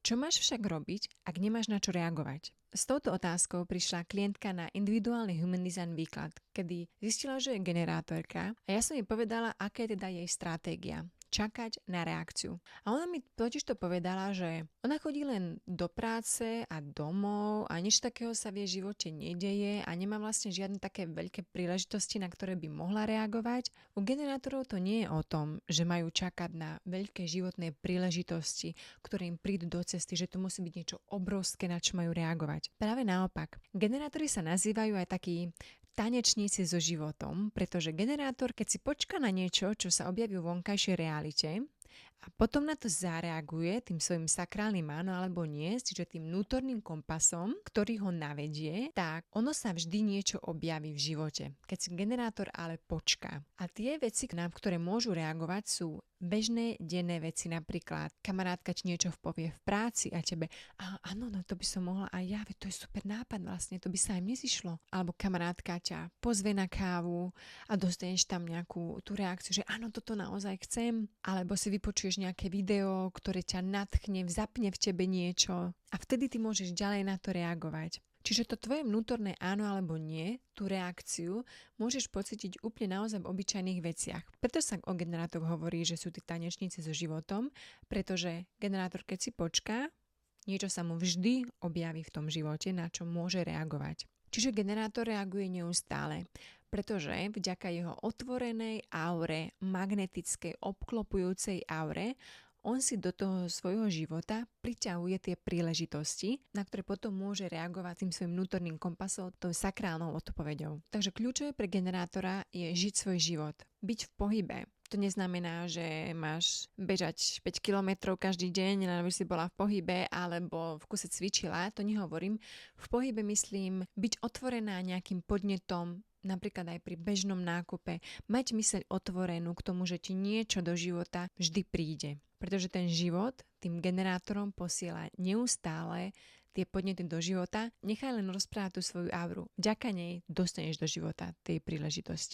Čo máš však robiť, ak nemáš na čo reagovať? S touto otázkou prišla klientka na individuálny Human Design výklad, kedy zistila, že je generátorka a ja som jej povedala, aká je teda jej stratégia. Čakať na reakciu. A ona mi totižto povedala, že ona chodí len do práce a domov a nič takého sa v jej živote nedeje a nemá vlastne žiadne také veľké príležitosti, na ktoré by mohla reagovať. U generátorov to nie je o tom, že majú čakať na veľké životné príležitosti, ktoré im prídu do cesty, že to musí byť niečo obrovské, na čo majú reagovať. Práve naopak. Generátori sa nazývajú aj takí tanečníci so životom, pretože generátor, keď si počká na niečo, čo sa objaví v vonkajšej realite a potom na to zareaguje tým svojim sakrálnym áno alebo nie, čiže tým vnútorným kompasom, ktorý ho navedie, tak ono sa vždy niečo objaví v živote, keď si generátor ale počká. A tie veci, na ktoré môžu reagovať, sú bežné denné veci, napríklad kamarátka ti niečo povie v práci a tebe, áno, no to by som mohla aj ja, veď to je super nápad vlastne, to by sa aj mne zišlo. Alebo kamarátka ťa pozve na kávu a dostaneš tam nejakú tú reakciu, že áno, toto naozaj chcem, alebo si vypočuješ nejaké video, ktoré ťa nadchne, zapne v tebe niečo a vtedy ty môžeš ďalej na to reagovať. Čiže to tvoje vnútorné áno alebo nie, tú reakciu môžeš pocítiť úplne naozaj v obyčajných veciach. Preto sa o generátoroch hovorí, že sú tí tanečníci so životom, pretože generátor, keď si počká, niečo sa mu vždy objaví v tom živote, na čo môže reagovať. Čiže generátor reaguje neustále, pretože vďaka jeho otvorenej aure, magnetickej, obklopujúcej aure, on si do toho svojho života priťahuje tie príležitosti, na ktoré potom môže reagovať tým svojim vnútorným kompasom, tou sakrálnou odpoveďou. Takže kľúčové pre generátora je žiť svoj život, byť v pohybe. To neznamená, že máš bežať 5 kilometrov každý deň, len aby si bola v pohybe alebo v kuse cvičila, to nehovorím. V pohybe myslím byť otvorená nejakým podnetom, napríklad aj pri bežnom nákupe, mať myseľ otvorenú k tomu, že ti niečo do života vždy príde. Pretože ten život tým generátorom posiela neustále tie podnety do života, nechaj len rozprávať tú svoju auru. Vďaka nej dostaneš do života tej príležitosti.